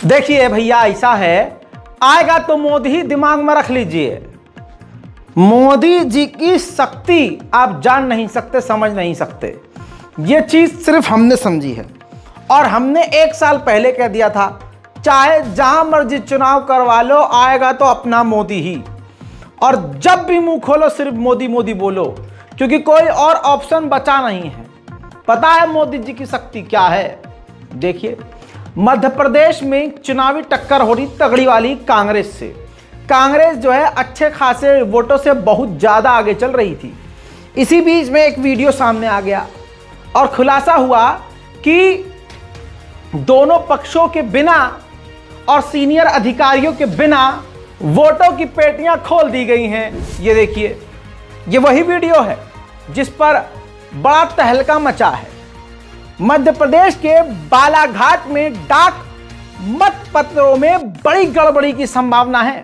देखिए भैया, ऐसा है, आएगा तो मोदी ही दिमाग में रख लीजिए। मोदी जी की शक्ति आप जान नहीं सकते, समझ नहीं सकते। ये चीज सिर्फ हमने समझी है और हमने 1 साल पहले कह दिया था, चाहे जहां मर्जी चुनाव करवा लो, आएगा तो अपना मोदी ही। और जब भी मुंह खोलो सिर्फ मोदी मोदी बोलो, क्योंकि कोई और ऑप्शन बचा नहीं है। पता है मोदी जी की शक्ति क्या है? देखिए, मध्य प्रदेश में चुनावी टक्कर हो रही तगड़ी वाली कांग्रेस से। कांग्रेस जो है अच्छे खासे वोटों से बहुत ज्यादा आगे चल रही थी। इसी बीच में एक वीडियो सामने आ गया और खुलासा हुआ कि दोनों पक्षों के बिना और सीनियर अधिकारियों के बिना वोटों की पेटियां खोल दी गई हैं। ये देखिए, ये वही वीडियो है जिस पर बड़ा तहलका मचा है। मध्य प्रदेश के बालाघाट में डाक मत पत्रों में बड़ी गड़बड़ी की संभावना है।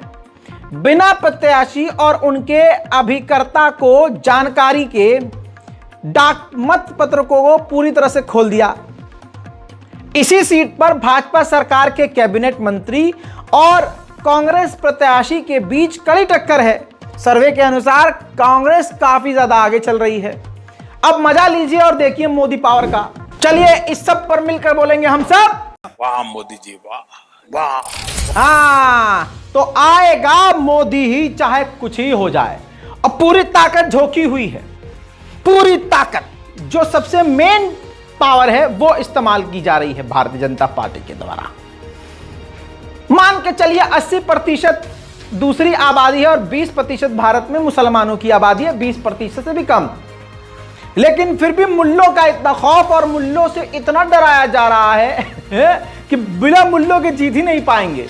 बिना प्रत्याशी और उनके अभिकर्ता को जानकारी के डाक मत पत्र को पूरी तरह से खोल दिया। इसी सीट पर भाजपा सरकार के कैबिनेट मंत्री और कांग्रेस प्रत्याशी के बीच कड़ी टक्कर है। सर्वे के अनुसार कांग्रेस काफी ज्यादा आगे चल रही है। अब मजा लीजिए और देखिए मोदी पावर का। चलिए इस सब पर मिलकर बोलेंगे हम सब, वाह मोदी जी, वाह वाह। हाँ, तो आएगा मोदी ही, चाहे कुछ ही हो जाए। अब पूरी ताकत झोंकी हुई है, पूरी ताकत जो सबसे मेन पावर है वो इस्तेमाल की जा रही है भारतीय जनता पार्टी के द्वारा। मान के चलिए 80% दूसरी आबादी है और 20% भारत में मुसलमानों की आबादी है, 20% से भी कम। लेकिन फिर भी मुल्लों का इतना खौफ और मुल्लों से इतना डराया जा रहा है कि बिना मुल्लों के जीत ही नहीं पाएंगे।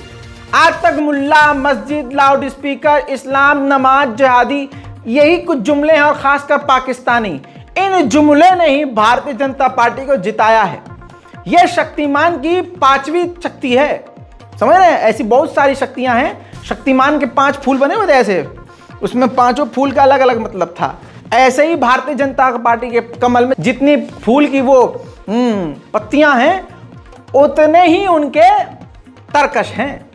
आज तक मुल्ला, मस्जिद, लाउड स्पीकर, इस्लाम, नमाज, जिहादी, यही कुछ जुमले हैं और खासकर पाकिस्तानी, इन जुमले ने ही भारतीय जनता पार्टी को जिताया है। यह शक्तिमान की 5वीं शक्ति है, समझ रहे हैं? ऐसी बहुत सारी शक्तियां हैं। शक्तिमान के 5 फूल बने हुए थे ऐसे, उसमें 5 फूल का अलग अलग मतलब था। ऐसे ही भारतीय जनता पार्टी के कमल में जितनी फूल की वो पत्तियां हैं, उतने ही उनके तरकश हैं,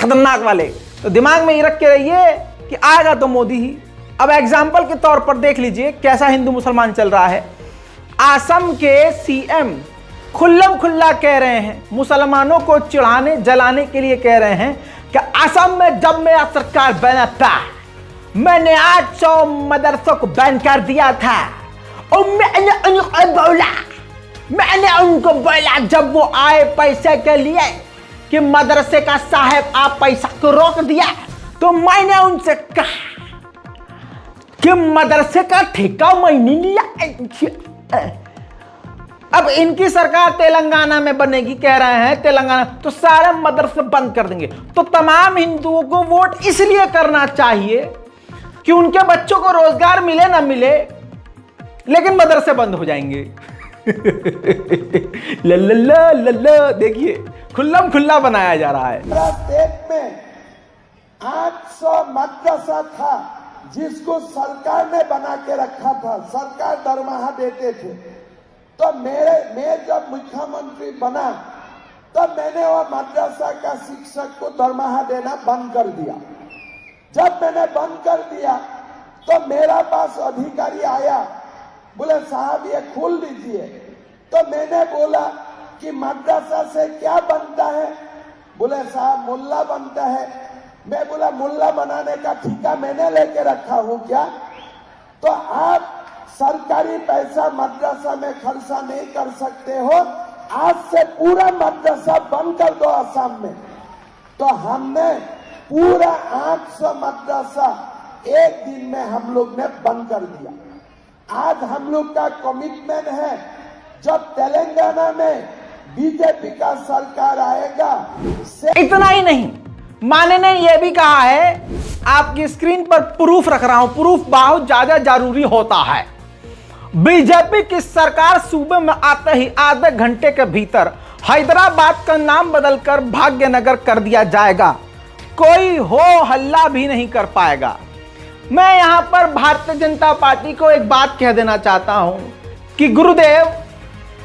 खतरनाक वाले। तो दिमाग में ये रख के रहिए कि आएगा तो मोदी ही। अब एग्जाम्पल के तौर पर देख लीजिए कैसा हिंदू मुसलमान चल रहा है। असम के सीएम खुल्लम खुल्ला कह रहे हैं, मुसलमानों को चिढ़ाने जलाने के लिए कह रहे हैं कि असम में जब मेरा सरकार बना था, मैंने 800 मदरसों को बैन कर दिया था और मैंने उनको बोला जब वो आए पैसे के लिए कि मदरसे का साहब आप पैसा को रोक दिया, तो मैंने उनसे कहा कि मदरसे का ठेका मैंने लिया। अब इनकी सरकार तेलंगाना में बनेगी, कह रहे हैं तेलंगाना, तो सारे मदरसे बंद कर देंगे। तो तमाम हिंदुओं को वोट इसलिए करना चाहिए कि उनके बच्चों को रोजगार मिले ना मिले, लेकिन मदरसे बंद हो जाएंगे। लल्ला लल्ला, देखिए खुल्लम खुल्ला बनाया जा रहा है। स्टेट में 800 मदरसा था जिसको सरकार ने बना के रखा था, सरकार दरमाहा देते थे। तो मैं जब मुख्यमंत्री बना तब मैंने वो मदरसा का शिक्षक को दरमाहा देना बंद कर दिया। जब मैंने बंद कर दिया तो मेरा पास अधिकारी आया, बोले साहब ये खोल दीजिए। तो मैंने बोला कि मदरसा से क्या बनता है? बोले साहब मुल्ला बनता है। मैं बोला मुल्ला बनाने का ठेका मैंने लेके रखा हूं क्या? तो आप सरकारी पैसा मदरसा में खर्चा नहीं कर सकते हो, आज से पूरा मदरसा बंद कर दो असम में। तो हमने पूरा 800 मदरसा एक दिन में हम लोग ने बंद कर दिया। आज हम लोग का कमिटमेंट है, जब तेलंगाना में बीजेपी का सरकार आएगा। इतना ही नहीं, माने ने यह भी कहा है, आपकी स्क्रीन पर प्रूफ रख रहा हूं, प्रूफ बहुत ज्यादा जरूरी होता है। बीजेपी की सरकार सूबे में आते ही आधे घंटे के भीतर हैदराबाद का नाम बदलकर भाग्यनगर कर दिया जाएगा। कोई हो हल्ला भी नहीं कर पाएगा। मैं यहां पर भारतीय जनता पार्टी को एक बात कह देना चाहता हूं कि गुरुदेव,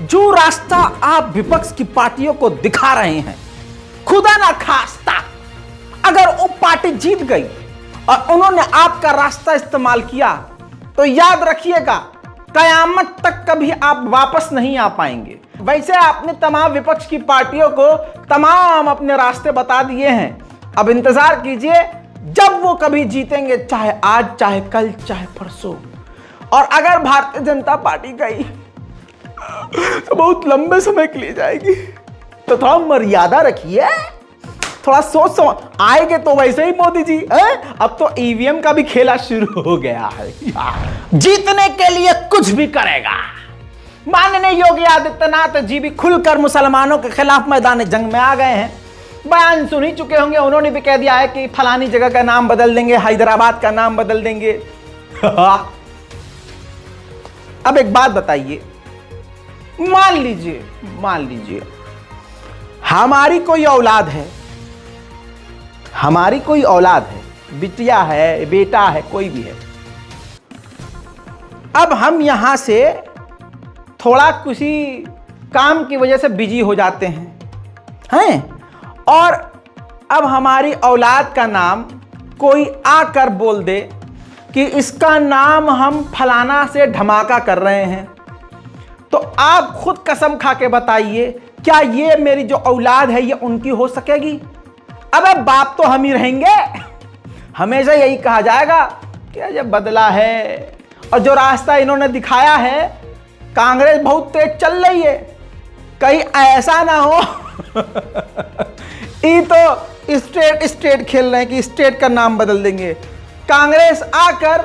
जो रास्ता आप विपक्ष की पार्टियों को दिखा रहे हैं खुदा ना खास्ता अगर वो पार्टी जीत गई और उन्होंने आपका रास्ता इस्तेमाल किया तो याद रखिएगा कयामत तक कभी आप वापस नहीं आ पाएंगे। वैसे आपने तमाम विपक्ष की पार्टियों को तमाम अपने रास्ते बता दिए हैं, अब इंतजार कीजिए जब वो कभी जीतेंगे, चाहे आज, चाहे कल, चाहे परसों। और अगर भारतीय जनता पार्टी गई तो बहुत लंबे समय के लिए जाएगी, तो थोड़ा मर्यादा रखिए, थोड़ा सोच समझ। आएंगे तो वैसे ही मोदी जी अब तो ईवीएम का भी खेला शुरू हो गया है, जीतने के लिए कुछ भी करेगा। माननीय योगी आदित्यनाथ जी भी खुलकर मुसलमानों के खिलाफ मैदान जंग में आ गए हैं। बयान सुन ही चुके होंगे, उन्होंने भी कह दिया है कि फलानी जगह का नाम बदल देंगे, हैदराबाद का नाम बदल देंगे। अब एक बात बताइए, मान लीजिए हमारी कोई औलाद है, बिटिया है, बेटा है, कोई भी है। अब हम यहां से थोड़ा किसी काम की वजह से बिजी हो जाते हैं और अब हमारी औलाद का नाम कोई आकर बोल दे कि इसका नाम हम फलाना से धमाका कर रहे हैं, तो आप खुद कसम खा के बताइए क्या ये मेरी जो औलाद है ये उनकी हो सकेगी? अबे बाप तो हम ही रहेंगे। हमेशा यही कहा जाएगा कि ये बदला है, और जो रास्ता इन्होंने दिखाया है, कांग्रेस बहुत तेज चल रही है, कहीं ऐसा ना हो ये तो स्टेट खेल रहे हैं कि स्टेट का नाम बदल देंगे, कांग्रेस आकर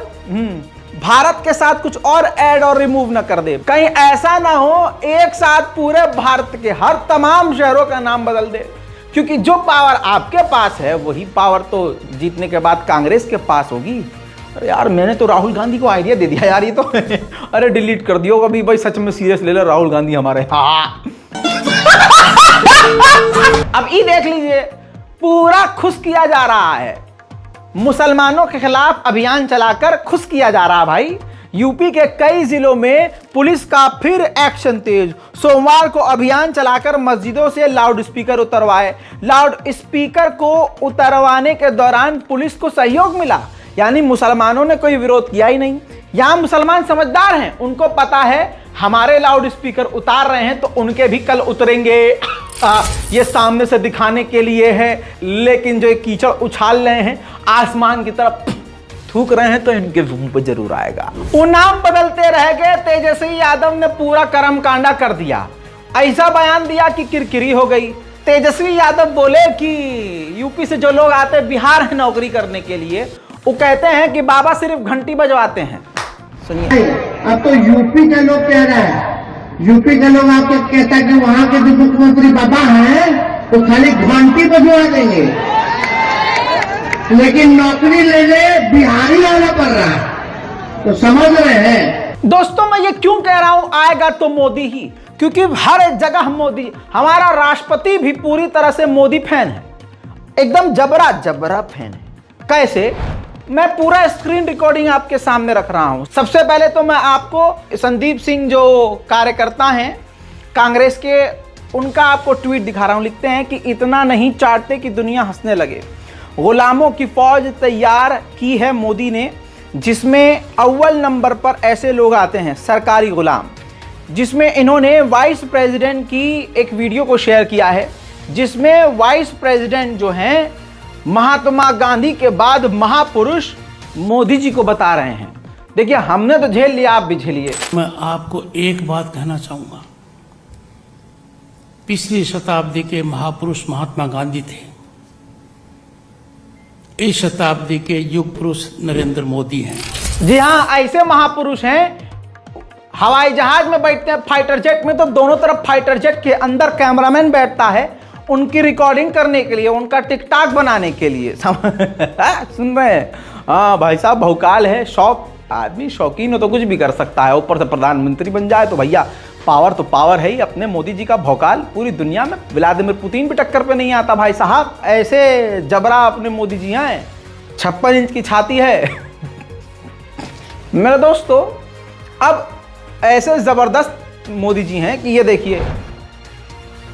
भारत के साथ कुछ और ऐड और रिमूव ना कर दे, कहीं ऐसा ना हो एक साथ पूरे भारत के हर तमाम शहरों का नाम बदल दे। क्योंकि जो पावर आपके पास है वही पावर तो जीतने के बाद कांग्रेस के पास होगी। अरे यार मैंने तो राहुल गांधी को आइडिया दे दिया यार, ये तो अरे डिलीट कर दियो अभी भाई, सच में सीरियस ले लो राहुल गांधी हमारे। हाँ अब ये देख लीजिए पूरा खुश किया जा रहा है, मुसलमानों के खिलाफ अभियान चलाकर खुश किया जा रहा है भाई। यूपी के कई जिलों में पुलिस का फिर एक्शन तेज, सोमवार को अभियान चलाकर मस्जिदों से लाउड स्पीकर उतरवाए। लाउड स्पीकर को उतरवाने के दौरान पुलिस को सहयोग मिला, यानी मुसलमानों ने कोई विरोध किया ही नहीं। यहां मुसलमान समझदार हैं, उनको पता है हमारे लाउड स्पीकर उतार रहे हैं तो उनके भी कल उतरेंगे, ये सामने से दिखाने के लिए है। लेकिन जो कीचड़ उछाल रहे हैं आसमान की तरफ थूक रहे हैं तो इनके मुंह पर जरूर आएगा। वो नाम बदलते रह गए, तेजस्वी यादव ने पूरा कर्मकांडा कर दिया, ऐसा बयान दिया कि किरकिरी हो गई। तेजस्वी यादव बोले कि यूपी से जो लोग आते हैं बिहार है नौकरी करने के लिए, वो कहते हैं कि बाबा सिर्फ घंटी बजवाते हैं। सुनिए, अब तो यूपी के लोग कह रहे हैं, यूपी के लोग आपको कहता है कि वहां के जो मुख्यमंत्री बाबा हैं वो खाली घंटी बजवा देंगे, लेकिन नौकरी लेने बिहारी आना पड़ रहा है। तो समझ रहे हैं दोस्तों, मैं ये क्यों कह रहा हूं आएगा तो मोदी ही, क्योंकि हर एक जगह मोदी। हमारा राष्ट्रपति भी पूरी तरह से मोदी फैन है, एकदम जबरा फैन है। कैसे? मैं पूरा स्क्रीन रिकॉर्डिंग आपके सामने रख रहा हूं। सबसे पहले तो मैं आपको संदीप सिंह जो कार्यकर्ता हैं कांग्रेस के, उनका आपको ट्वीट दिखा रहा हूं। लिखते हैं कि इतना नहीं चाटते कि दुनिया हंसने लगे, गुलामों की फौज तैयार की है मोदी ने, जिसमें अव्वल नंबर पर ऐसे लोग आते हैं सरकारी गुलाम। जिसमें इन्होंने वाइस प्रेसिडेंट की एक वीडियो को शेयर किया है, जिसमें वाइस प्रेसिडेंट जो हैं महात्मा गांधी के बाद महापुरुष मोदी जी को बता रहे हैं। देखिए हमने तो झेल लिया, आप भी झेलिए। मैं आपको एक बात कहना चाहूंगा, पिछली शताब्दी के महापुरुष महात्मा गांधी थे, इस शताब्दी के युग पुरुष नरेंद्र मोदी हैं। जी हाँ, ऐसे महापुरुष हैं। हवाई जहाज में बैठते हैं, फाइटर जेट में, तो दोनों तरफ फाइटर जेट के अंदर कैमरामैन बैठता है उनकी रिकॉर्डिंग करने के लिए, उनका टिकटॉक बनाने के लिए। सुन रहे हैं? हाँ भाई साहब, भौकाल है, शौक, आदमी शौकीन हो तो कुछ भी कर सकता है, ऊपर से प्रधानमंत्री बन जाए तो भैया पावर तो पावर है ही। अपने मोदी जी का भौकाल पूरी दुनिया में व्लादिमीर पुतिन भी टक्कर पे नहीं आता भाई साहब। ऐसे जबरा अपने मोदी जी हैं, 56 इंच की छाती है। मेरे दोस्तों, अब ऐसे जबरदस्त मोदी जी हैं कि ये देखिए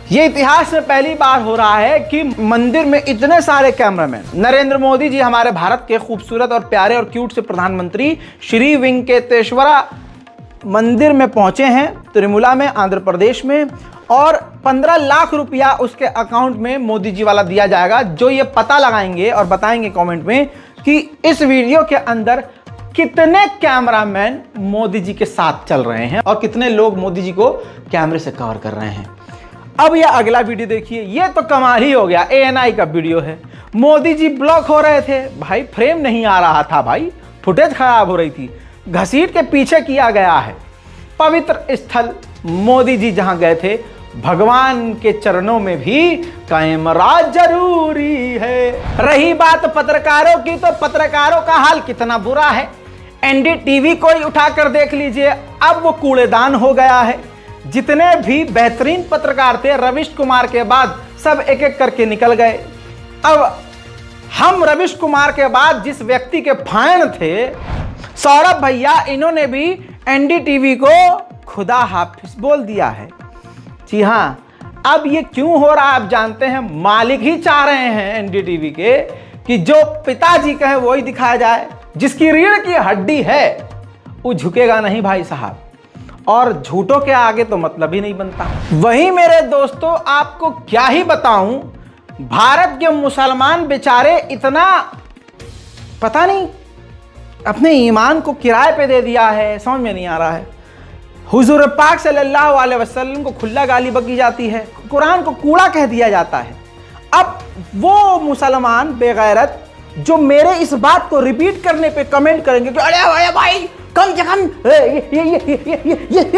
ये इतिहास में पहली बार हो रहा है कि मंदिर में इतने सारे कैमरामैन। नरेंद्र मोदी जी हमारे भारत के खूबसूरत और प्यारे और क्यूट से प्रधानमंत्री श्री वेंकटेश्वरा मंदिर में पहुंचे हैं तिरुमला में, आंध्र प्रदेश में, और 15 लाख रुपया उसके अकाउंट में मोदी जी वाला दिया जाएगा, जो ये पता लगाएंगे और बताएंगे कमेंट में कि इस वीडियो के अंदर कितने कैमरामैन मोदी जी के साथ चल रहे हैं और कितने लोग मोदी जी को कैमरे से कवर कर रहे हैं। अब यह अगला वीडियो देखिए, ये तो कमाल ही हो गया। ANI का वीडियो है, मोदी जी ब्लॉक हो रहे थे भाई, फ्रेम नहीं आ रहा था भाई, फुटेज खराब हो रही थी, घसीट के पीछे किया गया है। पवित्र स्थल मोदी जी जहां गए थे, भगवान के चरणों में भी कैमरा जरूरी है। रही बात पत्रकारों की, तो पत्रकारों का हाल कितना बुरा है। NDTV को ही उठाकर देख लीजिए, अब वो कूड़ेदान हो गया है। जितने भी बेहतरीन पत्रकार थे रविश कुमार के बाद सब एक एक करके निकल गए। अब हम रविश कुमार के बाद जिस व्यक्ति के फैन थे सौरभ भैया, इन्होंने भी NDTV को खुदा हाफिज बोल दिया है। जी हाँ, अब ये क्यों हो रहा है आप जानते हैं। मालिक ही चाह रहे हैं NDTV के कि जो पिताजी कहे वही दिखाया जाए। जिसकी रीढ़ की हड्डी है वो झुकेगा नहीं भाई साहब, और झूठों के आगे तो मतलब ही नहीं बनता। वहीं मेरे दोस्तों, आपको क्या ही बताऊं, भारत के मुसलमान बेचारे इतना पता नहीं अपने ईमान को किराए पे दे दिया है, समझ में नहीं आ रहा है। हुजूर पाक सल्लल्लाहु अलैहि वसल्लम को खुला गाली बकी जाती है, कुरान को कूड़ा कह दिया जाता है। अब वो मुसलमान बेगैरत जो मेरे इस बात को रिपीट करने पे कमेंट करेंगे कि अरे भाई कम से कम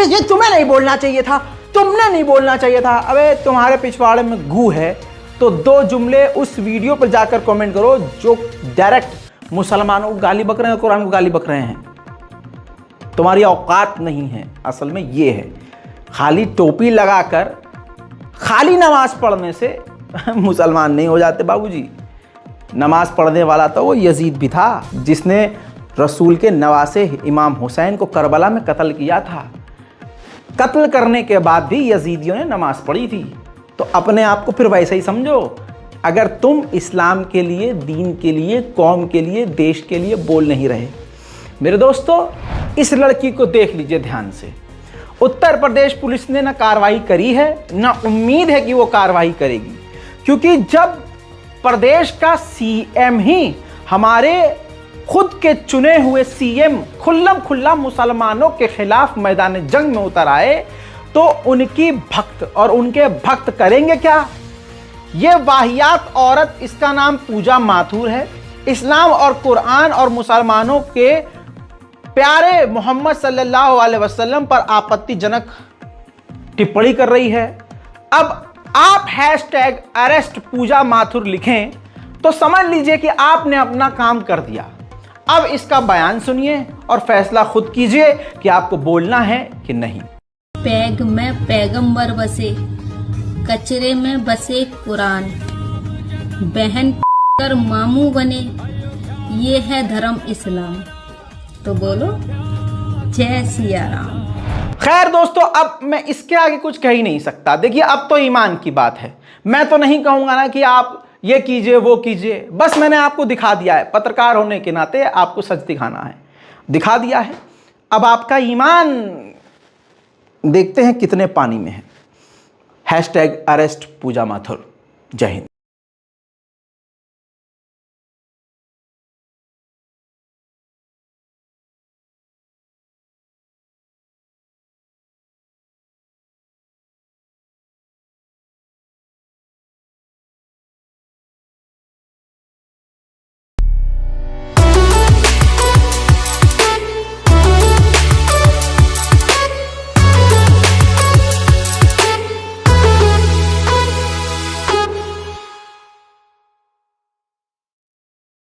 ये तुम्हें नहीं बोलना चाहिए था, तुमने नहीं बोलना चाहिए था। अबे तुम्हारे पिछवाड़े में गू है तो 2 जुमले उस वीडियो पर जाकर कमेंट करो जो डायरेक्ट मुसलमानों को गाली बक रहे हैं, कुरान को गाली बक रहे हैं। तुम्हारी औकात नहीं है। असल में ये है, खाली टोपी लगाकर खाली नमाज पढ़ने से मुसलमान नहीं हो जाते बाबूजी। नमाज पढ़ने वाला तो वो यजीद भी था जिसने रसूल के नवासे इमाम हुसैन को करबला में कत्ल किया था। कत्ल करने के बाद भी यजीदियों ने नमाज पढ़ी थी। तो अपने आप को फिर वैसे ही समझो। अगर तुम इस्लाम के लिए, दीन के लिए, कौम के लिए, देश के लिए बोल नहीं रहे। मेरे दोस्तों, इस लड़की को देख लीजिए ध्यान से। उत्तर प्रदेश पुलिस ने ना कार्रवाई करी है, ना उम्मीद है कि वो कार्रवाई करेगी, क्योंकि जब प्रदेश का CM ही, हमारे खुद के चुने हुए CM खुल्लम खुल्ला मुसलमानों के खिलाफ मैदान जंग में उतर आए, तो उनकी भक्त और उनके भक्त करेंगे क्या। ये वाहियात औरत, इसका नाम पूजा माथुर है, इस्लाम और कुरान और मुसलमानों के प्यारे मोहम्मद सल्लल्लाहु अलैहि वसल्लम पर आपत्तिजनक टिप्पणी कर रही है। अब आप #अरेस्ट पूजा माथुर लिखें तो समझ लीजिए कि आपने अपना काम कर दिया। अब इसका बयान सुनिए और फैसला खुद कीजिए कि आपको बोलना है कि नहीं। पैग में पैगंबर बसे, कचरे में बसे कुरान, बहन कर मामू बने, ये है धर्म इस्लाम। तो बोलो जय सिया राम। खैर दोस्तों, अब मैं इसके आगे कुछ कह ही नहीं सकता। देखिए, अब तो ईमान की बात है। मैं तो नहीं कहूंगा ना कि आप ये कीजिए वो कीजिए, बस मैंने आपको दिखा दिया है। पत्रकार होने के नाते आपको सच दिखाना है, दिखा दिया है। अब आपका ईमान देखते हैं कितने पानी में है। #अरेस्ट पूजा माथुर। जय हिंद।